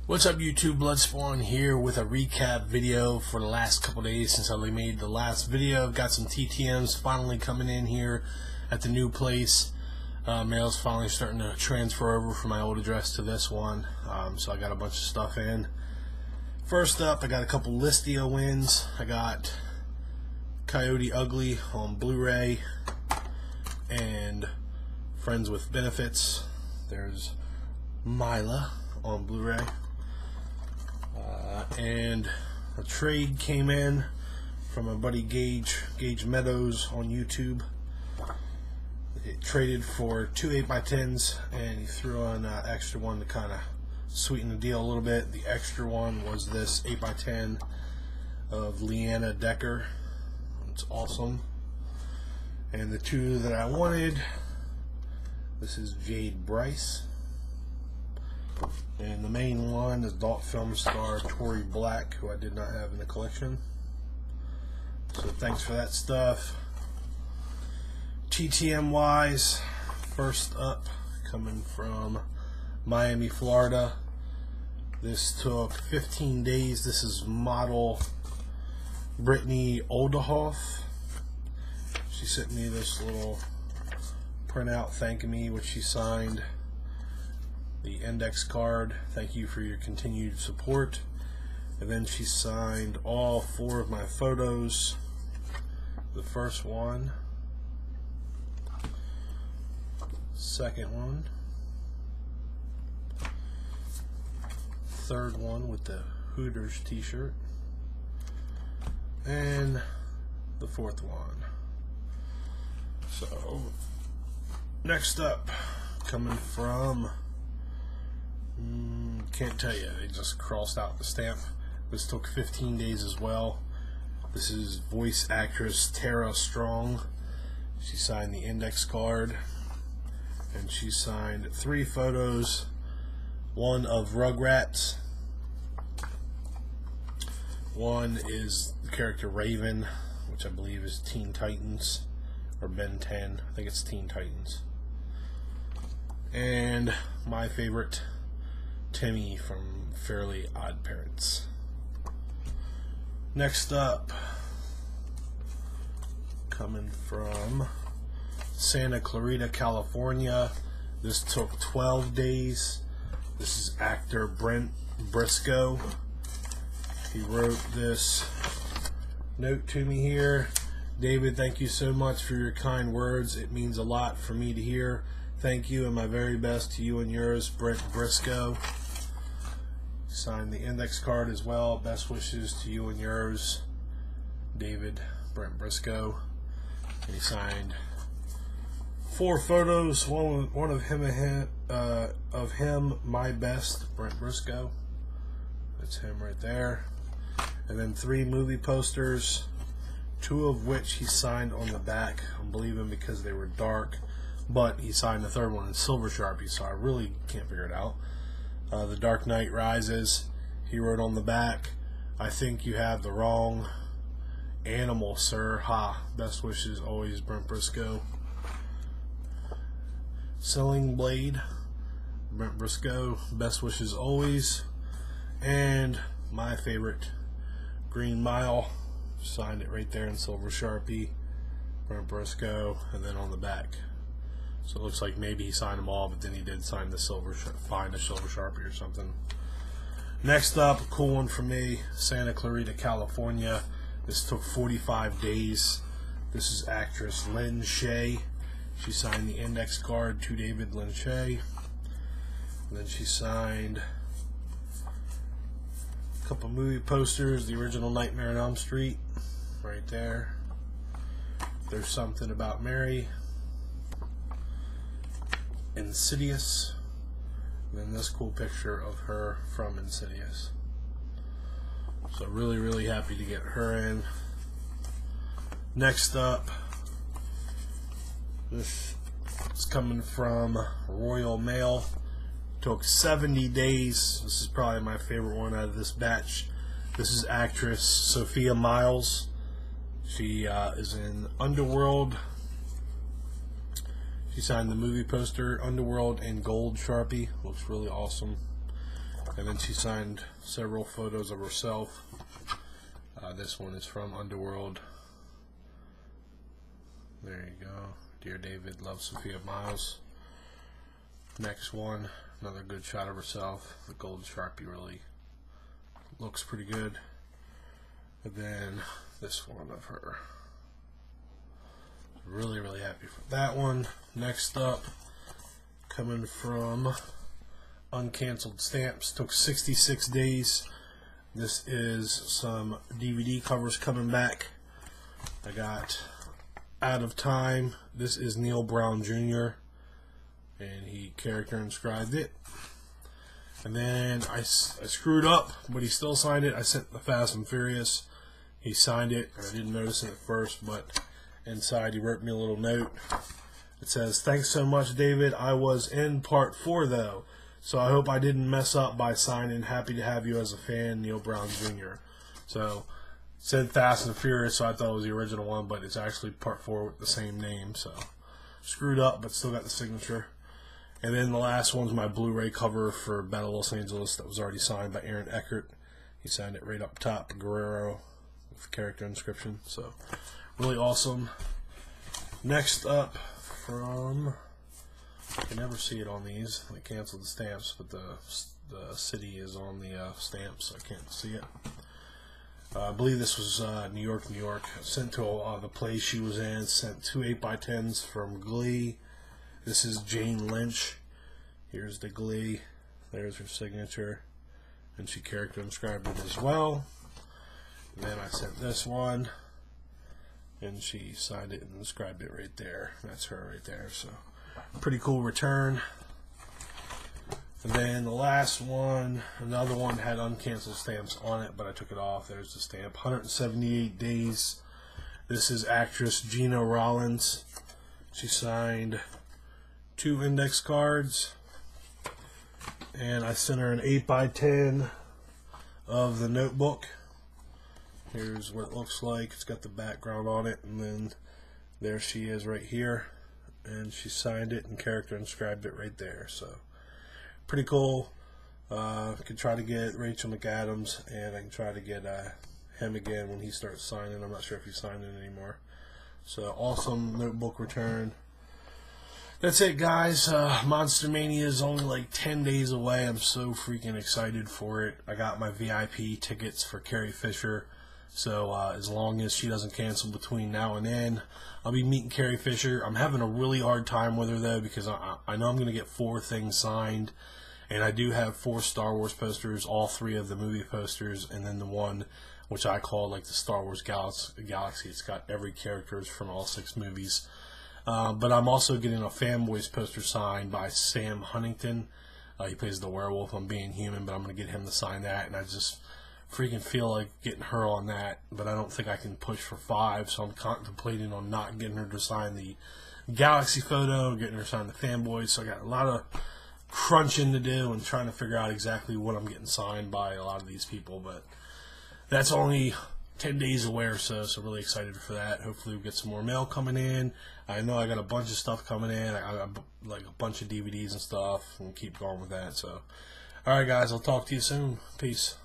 What's up, YouTube? Bloodspawn here with a recap video for the last couple days since I made the last video. I've got some TTMs finally coming in here at the new place. Mail's finally starting to transfer over from my old address to this one, so I got a bunch of stuff in. First up, I got a couple Listio wins. I got Coyote Ugly on Blu-ray and Friends with Benefits. There's Mila on Blu-ray. And a trade came in from my buddy Gage Meadows on YouTube. It traded for two 8x10s, and he threw on an extra one to kind of sweeten the deal a little bit. The extra one was this 8x10 of Leanna Decker. It's awesome. And the two that I wanted, this is Jade Bryce. And the main one is adult film star Tori Black, who I did not have in the collection. So thanks for that stuff. TTM wise, first up, coming from Miami, Florida. This took 15 days. This is model Brittany Oldehoff. She sent me this little printout thanking me, which she signed. The index card, thank you for your continued support. And then she signed all 4 of my photos. The first one, second one, third one with the Hooters t-shirt, and the fourth one. So next up, coming from, can't tell you, they just crossed out the stamp. This took 15 days as well. This is voice actress Tara Strong. She signed the index card, and she signed 3 photos. One of Rugrats, one is the character Raven, which I believe is Teen Titans or Ben 10. I think it's Teen Titans. And my favorite, Timmy from Fairly Odd Parents. Next up, coming from Santa Clarita, California. This took 12 days. This is actor Brent Briscoe. He wrote this note to me here. David, thank you so much for your kind words. It means a lot for me to hear. Thank you, and my very best to you and yours, Brent Briscoe. Signed the index card as well. Best wishes to you and yours, David, Brent Briscoe. And he signed 4 photos. One of him, my best, Brent Briscoe. That's him right there. And then 3 movie posters, 2 of which he signed on the back. I'm believing because they were dark, but he signed the 3rd one in silver Sharpie, so I really can't figure it out. The Dark Knight Rises, he wrote on the back, I think you have the wrong animal, sir. Ha. Best wishes always, Brent Briscoe. Sling Blade, Brent Briscoe. Best wishes always. And my favorite, Green Mile, signed it right there in silver Sharpie, Brent Briscoe. And then on the back, so it looks like maybe he signed them all, but then he did sign the silver Sharpie or something. Next up, a cool one for me, Santa Clarita, California. This took 45 days. This is actress Lynn Shay. She signed the index card to David Lynn Shay. And then she signed a couple movie posters, the original Nightmare on Elm Street, right there. There's Something About Mary, Insidious, and then this cool picture of her from Insidious. So really, really happy to get her in. Next up, this is coming from Royal Mail. Took 70 days. This is probably my favorite one out of this batch. This is actress Sophia Myles. She is in Underworld. She signed the movie poster, Underworld, in gold Sharpie. Looks really awesome. And then she signed several photos of herself. This one is from Underworld. There you go. Dear David, love Sophia Miles. Next one, another good shot of herself. The gold Sharpie really looks pretty good. And then this one of her. Really, really happy for that one. Next up, coming from Uncanceled Stamps. Took 66 days. This is some DVD covers coming back. I got Out of Time. This is Neil Brown Jr. and he character inscribed it. And then I screwed up, but he still signed it. I sent the Fast and Furious. He signed it. I didn't notice it at first, but inside he wrote me a little note. It says, "Thanks so much, David. I was in part 4, though, so I hope I didn't mess up by signing. Happy to have you as a fan, Neil Brown Jr." So it said Fast and Furious, so I thought it was the original one, but it's actually part 4 with the same name. So screwed up, but still got the signature. And then the last one's my Blu-ray cover for Battle of Los Angeles that was already signed by Aaron Eckert. He signed it right up top, Guerrero, with character inscription. So really awesome. Next up from, I can never see it on these. They canceled the stamps, but the city is on the stamps, so I can't see it. I believe this was New York, New York. Sent to the place she was in. Sent 2 8x10s from Glee. This is Jane Lynch. Here's the Glee. There's her signature. And she character inscribed it as well. And then I sent this one. And she signed it and inscribed it right there. That's her right there. So, pretty cool return. And then the last one, another one had uncanceled stamps on it, but I took it off. There's the stamp. 178 days. This is actress Gina Rollins. She signed 2 index cards. And I sent her an 8x10 of the notebook. Here's what it looks like. It's got the background on it, and then there she is right here. And she signed it and character inscribed it right there. So pretty cool. I can try to get Rachel McAdams, and I can try to get him again when he starts signing. I'm not sure if he's signing anymore. So awesome notebook return. That's it, guys. Monster Mania is only like 10 days away. I'm so freaking excited for it. I got my VIP tickets for Carrie Fisher. So as long as she doesn't cancel between now and then, I'll be meeting Carrie Fisher. I'm having a really hard time with her, though, because I know I'm going to get 4 things signed. And I do have 4 Star Wars posters, all 3 of the movie posters, and then the one which I call like the Star Wars Galaxy. It's got every characters from all 6 movies. But I'm also getting a Fanboys poster signed by Sam Huntington. He plays the werewolf on Being Human, but I'm going to get him to sign that. And I just freaking feel like getting her on that, but I don't think I can push for 5, so I'm contemplating on not getting her to sign the Galaxy photo, getting her to sign the Fanboys. So I got a lot of crunching to do and trying to figure out exactly what I'm getting signed by a lot of these people, but that's only 10 days away or so, so really excited for that. Hopefully we'll get some more mail coming in. I know I got a bunch of stuff coming in. I got like a bunch of DVDs and stuff, and keep going with that. So, alright guys, I'll talk to you soon. Peace.